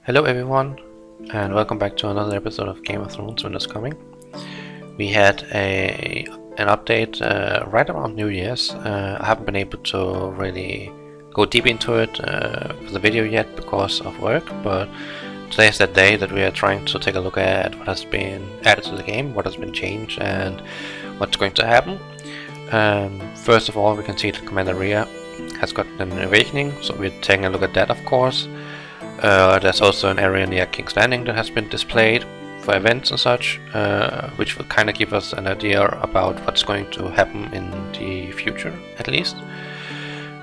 Hello everyone, and welcome back to another episode of Game of Thrones Winter's Coming. We had an update right around New Year's. I haven't been able to really go deep into it for the video yet because of work, but today is that day that we are trying to take a look at what has been added to the game, what has been changed, and what's going to happen. First of all, we can see that Commander Rhea has gotten an awakening, so we're taking a look at that, of course. There's also an area near King's Landing that has been displayed for events and such, which will kind of give us an idea about what's going to happen in the future, at least.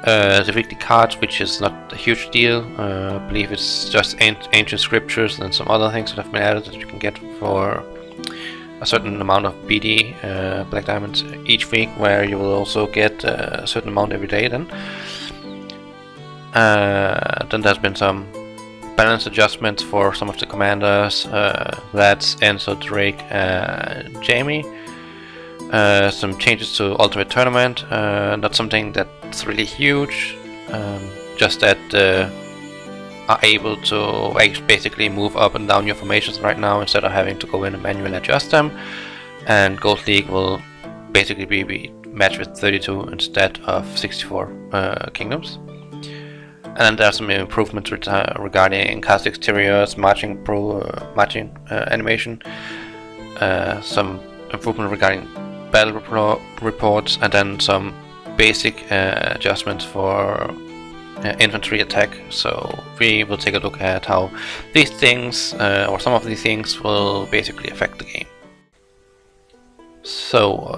The weekly cards, which is not a huge deal. I believe it's just ancient scriptures and some other things that have been added that you can get for a certain amount of BD, Black Diamonds, each week, where you will also get a certain amount every day then. Then there's been some balance adjustments for some of the commanders, that's Enzo, Drake, Jamie. Some changes to Ultimate Tournament, not something that's really huge, just that are able to basically move up and down your formations right now instead of having to go in and manually adjust them. And Gold League will basically be matched with 32 instead of 64 kingdoms. And then there are some improvements regarding cast exteriors, marching animation, some improvement regarding battle reports, and then some basic adjustments for infantry attack. So we will take a look at how these things, or some of these things, will basically affect the game. So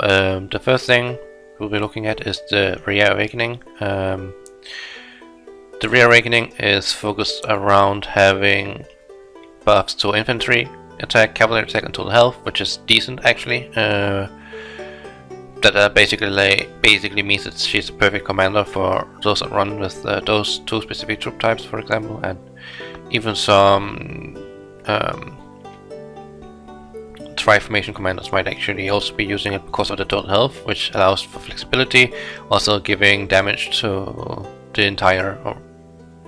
the first thing we'll be looking at is the Rhea Awakening. The Rhea Awakening is focused around having buffs to infantry attack, cavalry attack, and total health, which is decent actually. That basically means that she's a perfect commander for those that run with those two specific troop types, for example, and even some Tri-formation commanders might actually also be using it because of the total health, which allows for flexibility, also giving damage to the entire, or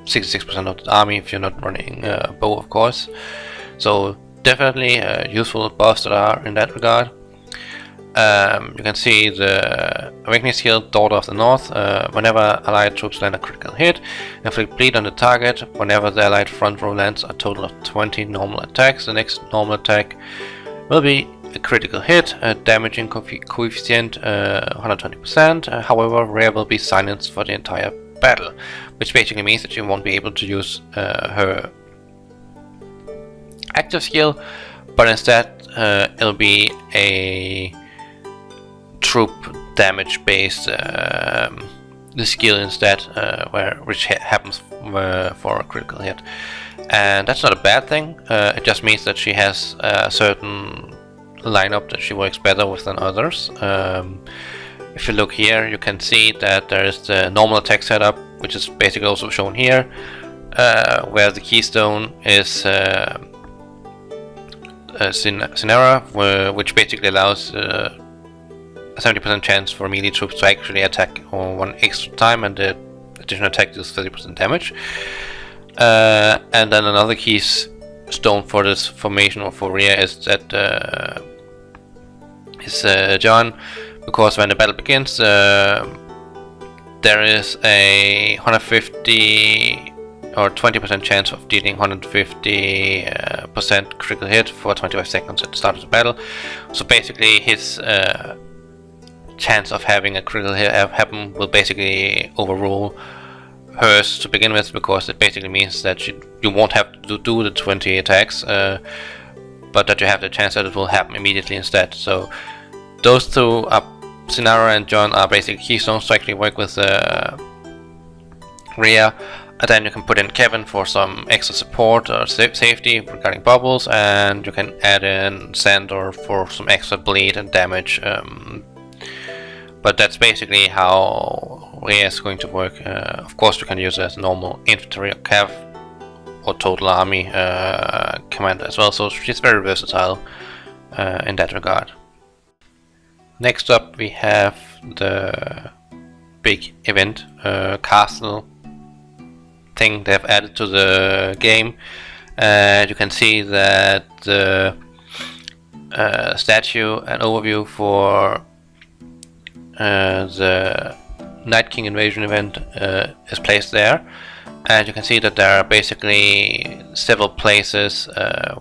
66% of the army if you're not running bow, of course. So definitely useful buffs that are in that regard. You can see the Awakening skill, Daughter of the North. Whenever allied troops land a critical hit, inflict bleed on the target. Whenever the allied front row lands a total of 20 normal attacks, the next normal attack will be a critical hit, a damaging coefficient 120%. However, Rhea will be silenced for the entire battle, which basically means that you won't be able to use her active skill, but instead it'll be a troop damage based the skill instead, which happens for a critical hit, and that's not a bad thing. It just means that she has a certain lineup that she works better with than others. If you look here, you can see that there is the normal attack setup, which is basically also shown here, where the keystone is Sinera, which basically allows a 70% chance for melee troops to actually attack one extra time, and the additional attack deals 30% damage. And then another keystone for this formation, or for Rhea, is that John, because when the battle begins, there is a 150 or 20% chance of dealing 150% critical hit for 25 seconds at the start of the battle. So basically his chance of having a critical hit happen will basically overrule hers to begin with, because it basically means that you won't have to do the 20 attacks, but that you have the chance that it will happen immediately instead. So those two are, Sinara and John, are basically keystones to actually work with Rhea. And then you can put in Kevin for some extra support or safety regarding bubbles, and you can add in Sandor for some extra bleed and damage. But that's basically how Rhea is going to work. Of course, you can use it as normal infantry or cav or total army commander as well, so she's very versatile in that regard. Next up, we have the big event, castle thing they have added to the game, and you can see that the statue and overview for the Night King invasion event is placed there, and you can see that there are basically several places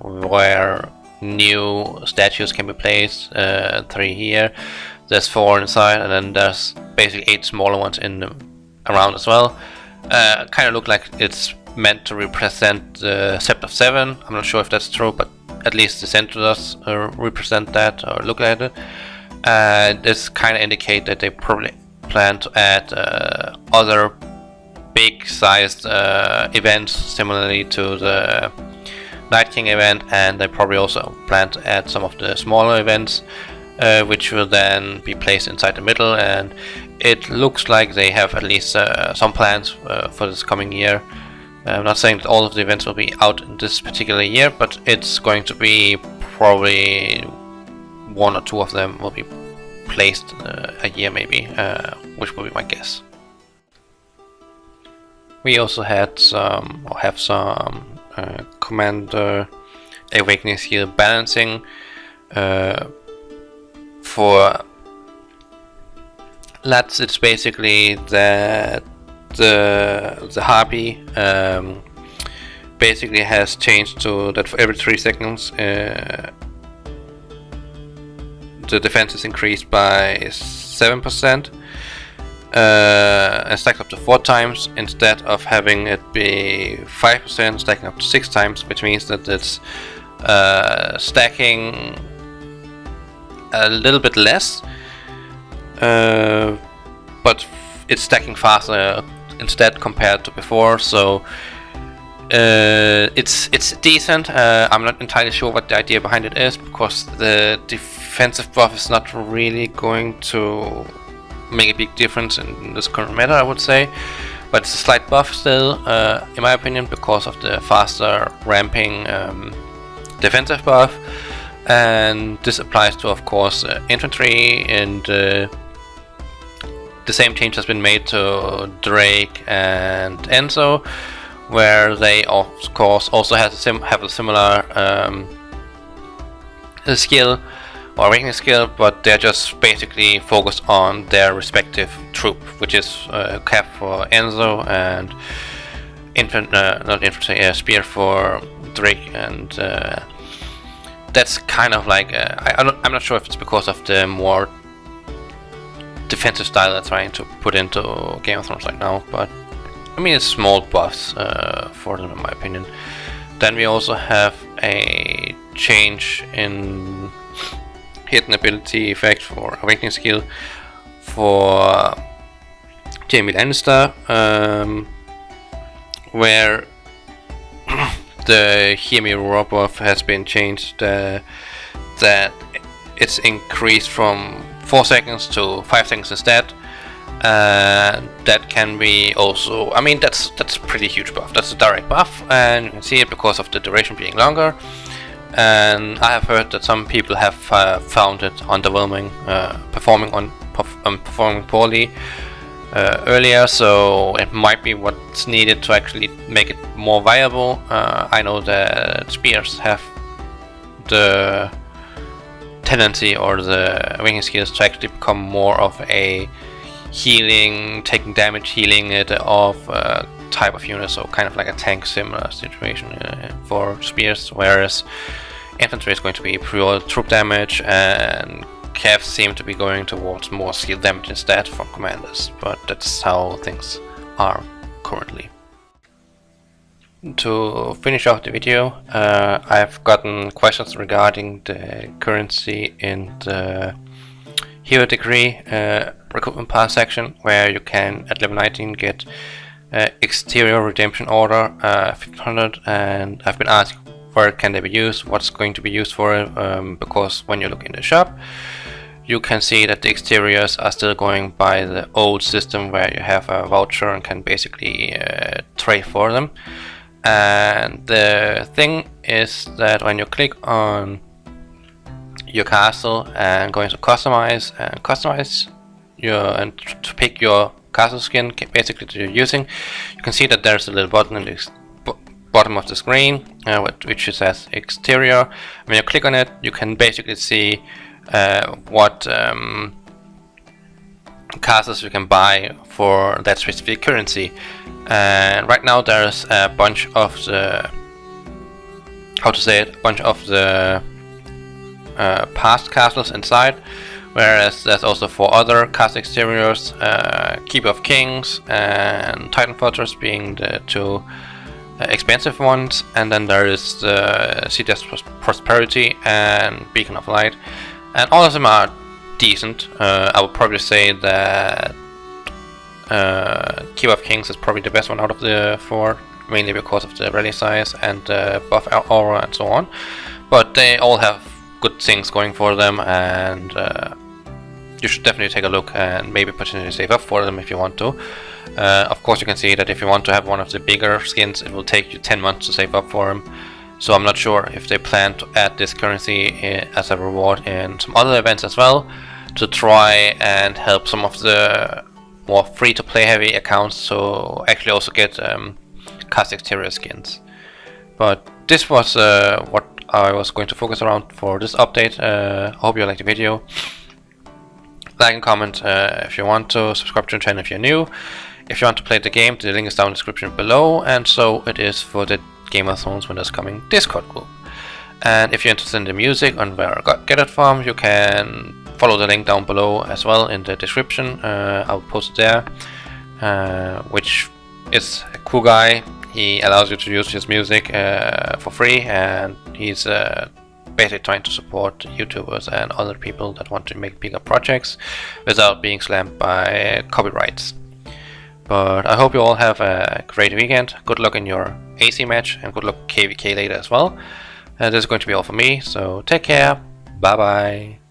where new statues can be placed. 3 here, there's 4 inside, and then there's basically 8 smaller ones in the, around as well. Kind of look like it's meant to represent the Sept of 7. I'm not sure if that's true, but at least the center does represent that, or look at it. This kind of indicate that they probably plan to add other big-sized events similarly to the Night King event, and they probably also plan to add some of the smaller events, which will then be placed inside the middle. And it looks like they have at least some plans for this coming year. I'm not saying that all of the events will be out in this particular year, but it's going to be probably 1 or 2 of them will be placed a year maybe, which will be my guess. We also had some, or have some, Commander Awakening Skill balancing for lads. It's basically that the Harpy basically has changed to that for every 3 seconds the defense is increased by 7%, and stacked up to 4 times instead of having it be 5%, stacking up to 6 times, which means that it's stacking a little bit less, but it's stacking faster instead compared to before. So it's decent. I'm not entirely sure what the idea behind it is, because the defensive buff is not really going to make a big difference in this current meta, I would say, but it's a slight buff still, in my opinion, because of the faster ramping defensive buff. And this applies to, of course, infantry, and the same change has been made to Drake and Enzo, where they of course also have a similar skill or awakening skill, but they're just basically focused on their respective troop, which is Cap for Enzo and Spear for Drake, and that's kind of like I'm not sure if it's because of the more defensive style they're trying to put into Game of Thrones right now, but I mean, it's small buffs for them, in my opinion. Then we also have a change in hidden ability effect for awakening skill for Jaime Lannister, where the Hear Me Roar buff has been changed, that it's increased from 4 seconds to 5 seconds instead. That can be also, I mean, that's a pretty huge buff. That's a direct buff, and you can see it because of the duration being longer. And I have heard that some people have found it underwhelming, performing poorly earlier, so it might be what's needed to actually make it more viable. I know that spears have the tendency, or the awakening skills, to actually become more of a healing, taking damage, healing it off type of unit, so kind of like a tank similar situation for spears, whereas infantry is going to be pure troop damage, and Cavs seem to be going towards more skill damage instead from commanders, but that's how things are currently. To finish off the video, I've gotten questions regarding the currency in the Hero Degree recruitment pass section, where you can at level 19 get exterior redemption order 1500, and I've been asked where can they be used, what's going to be used for it, because when you look in the shop you can see that the exteriors are still going by the old system, where you have a voucher and can basically trade for them. And the thing is that when you click on your castle and go into customize and customize and to pick your castle skin basically that you're using, you can see that there's a little button in the bottom of the screen, which says exterior. When you click on it, you can basically see what castles you can buy for that specific currency. And right now there's a bunch of the, past castles inside, whereas there's also 4 other castle exteriors, Keeper of Kings and Titan Fortress being the 2 expensive ones, and then there is the City of Prosperity and Beacon of Light, and all of them are decent. I would probably say that Keeper of Kings is probably the best one out of the 4, mainly because of the rally size and buff aura and so on, but they all have good things going for them, and you should definitely take a look and maybe potentially save up for them if you want to. Of course, you can see that if you want to have one of the bigger skins, it will take you 10 months to save up for them. So I'm not sure if they plan to add this currency as a reward in some other events as well, to try and help some of the more free-to-play heavy accounts to actually also get cast exterior skins. But this was what I was going to focus around for this update. I hope you liked the video. Like and comment if you want to, subscribe to the channel if you're new. If you want to play the game, the link is down in the description below, and so it is for the Game of Thrones Winter's Coming Discord group. And if you're interested in the music and where I get it from, you can follow the link down below as well in the description. I'll post it there, which is a cool guy. He allows you to use his music for free, and he's basically trying to support YouTubers and other people that want to make bigger projects without being slammed by copyrights. But I hope you all have a great weekend. Good luck in your AC match, and good luck KVK later as well. This is going to be all for me, so take care. Bye bye.